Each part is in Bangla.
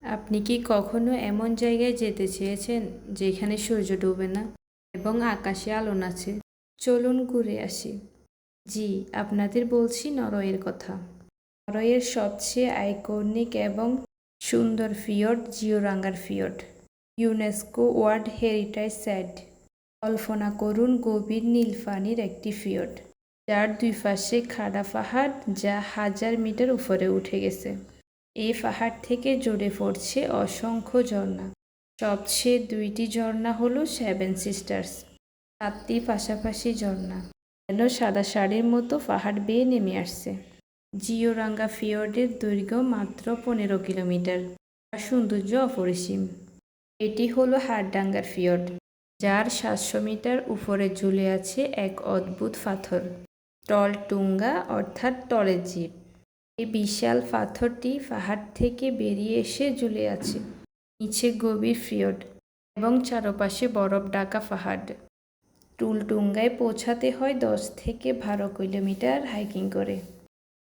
আপনি কি কখনো এমন জায়গায় যেতে চেয়েছেন যেখানে সূর্য ডোবে না এবং আকাশে আলো নাচে? চলুন ঘুরে আসি। জি, আপনাদের বলছি নরওয়ের কথা। নরওয়ের সবচেয়ে আইকনিক এবং সুন্দর fjord Geiranger fjord, UNESCO world heritage site. কল্পনা করুন গভীর নীল পানির একটি ফিয়র্ড, যার দুই পাশে খাড়া পাহাড় যা হাজার মিটার উপরে উঠে গেছে। এই পাহাড় থেকে ঝরে পড়ছে অসংখ্য ঝর্ণা। সবচেয়ে দুইটি ঝর্ণা হলো সেভেন সিস্টার্স, সাতটি পাশাপাশি ঝর্ণা যেন সাদা শাড়ির মতো পাহাড় বেয়ে নেমে আসছে। জিওরাঙ্গা ফিয়র্ডের দৈর্ঘ্য মাত্র 15 কিলোমিটার, আর সৌন্দর্য অপরিসীম। এটি হলো হারডাঙ্গার ফিয়র্ড, যার 700 মিটার উপরে ঝুলে আছে এক অদ্ভুত পাথর, টলটুঙ্গা অর্থাৎ টলের জীব। এই বিশাল পাথরটি পাহাড় থেকে বেরিয়ে এসে ঝুলে আছে। নিচে গভীর ফিয়র্ড এবং চারপাশে বরফ ঢাকা পাহাড়। টুলটুঙ্গায় পৌঁছাতে হয় 10 থেকে 12 কিলোমিটার হাইকিং করে,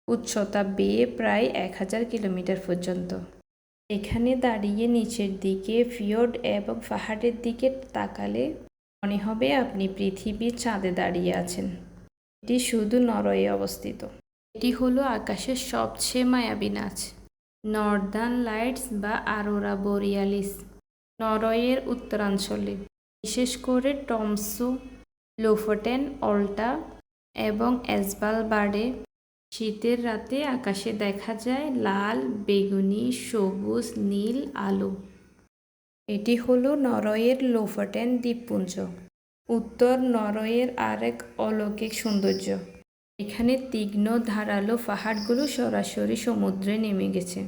উচ্চতা বেয়ে প্রায় 1000 কিলোমিটার পর্যন্ত। এখানে দাঁড়িয়ে নিচের দিকে ফিয়র্ড এবং পাহাড়ের দিকে তাকালে মনে হবে আপনি পৃথিবীর চাঁদে দাঁড়িয়ে আছেন। এটি শুধু নরওয়ে অবস্থিত। এটি হলো আকাশের সবচেয়ে মায়াবী নাচ, নর্দার্ন লাইটস বা আরোরা বোরিয়ালিস। নরওয়ের উত্তরাঞ্চলে, বিশেষ করে টমসো, লোফোটেন, অল্টা এবং এসভালবার্ডে শীতের রাতে আকাশে দেখা যায় লাল, বেগুনি, সবুজ, নীল আলো। এটি হলো নরওয়ের লোফোটেন দ্বীপপুঞ্জ, উত্তর নরওয়ের আরেক অলৌকিক সৌন্দর্য। এখানে তীক্ষ্ণ ধারালো পাহাড়গুলো সরাসরি সমুদ্রে নেমে গেছে।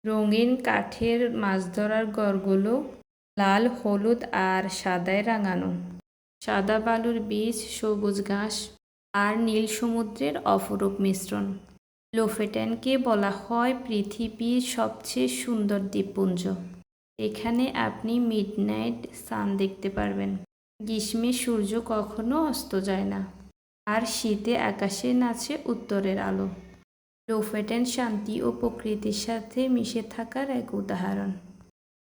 রঙিন কাঠের মাছ ধরার ঘরগুলো লাল, হলুদ আর সাদায় রাঙানো। সাদা বালুর বীচ, সবুজ ঘাস আর নীল সমুদ্রের অপরূপ মিশ্রণ। লোফোটেনকে বলা হয় পৃথিবীর সবচেয়ে সুন্দর দ্বীপপুঞ্জ। এখানে আপনি মিডনাইট সান দেখতে পারবেন। গ্রীষ্মে সূর্য কখনো অস্ত যায় না, আর শীতে আকাশে নাচে উত্তরের আলো। লোফোটেন শান্তি ও প্রকৃতির সাথে মিশে থাকার এক উদাহরণ।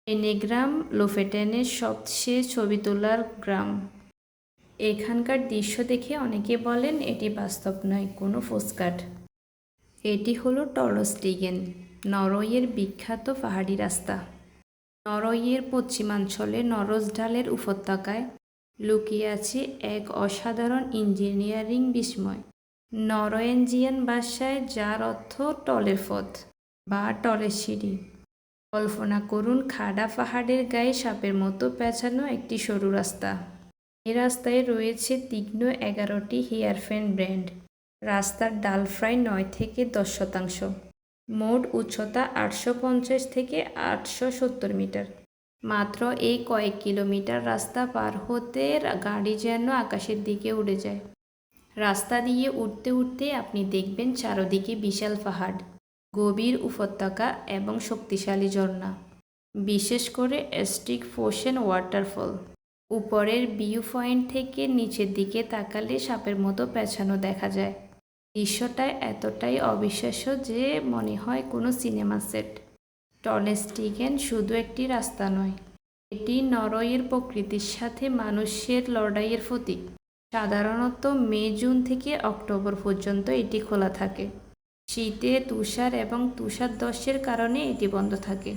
এনেগ্রাম লোফোটেনের সবচেয়ে ছবি তোলার গ্রাম। এখানকার দৃশ্য দেখে অনেকে বলেন এটি বাস্তব নয়, কোনো পোস্টকার্ড। এটি হলো টলস্টিগেন, নরওয়ের বিখ্যাত পাহাড়ি রাস্তা। নরওয়ের পশ্চিমাঞ্চলে নরসডালের উপত্যকায় লুকিয়ে আছে এক অসাধারণ ইঞ্জিনিয়ারিং বিস্ময়। নরওয়েজিয়ান ভাষায় যার অর্থ টলের পথ বা টলের সিঁড়ি। কল্পনা করুন খাড়া পাহাড়ের গায়ে সাপের মতো পেঁচানো একটি সরু রাস্তা। এই রাস্তায় রয়েছে তীক্ষ্ণ 11টি হেয়ারফ্যান ব্যান্ড। রাস্তার ডাল প্রায় 9 থেকে 10%। মোট উচ্চতা 850 থেকে 870 মিটার। মাত্র এই কয়েক কিলোমিটার রাস্তা পার হতে গাড়ি যেন আকাশের দিকে উড়ে যায়। রাস্তা দিয়ে উঠতে উঠতে আপনি দেখবেন চারদিকে বিশাল পাহাড়, গভীর উপত্যকা এবং শক্তিশালী ঝর্ণা, বিশেষ করে স্টিক ফোসেন ওয়াটারফল। উপরের ভিউ পয়েন্ট থেকে নিচের দিকে তাকালে সাপের মতো পেঁচানো দেখা যায়। দৃশ্যটা এতটাই অবিশ্বাস্য যে মনে হয় কোনো সিনেমা সেট। টলস্টিগেন শুধু একটি রাস্তা নয়, এটি নরওয়ের প্রকৃতির সাথে মানুষের লড়াইয়ের প্রতীক। সাধারণত মে-জুন থেকে অক্টোবর পর্যন্ত এটি খোলা থাকে। শীতে তুষার এবং তুষারধসের কারণে এটি বন্ধ থাকে।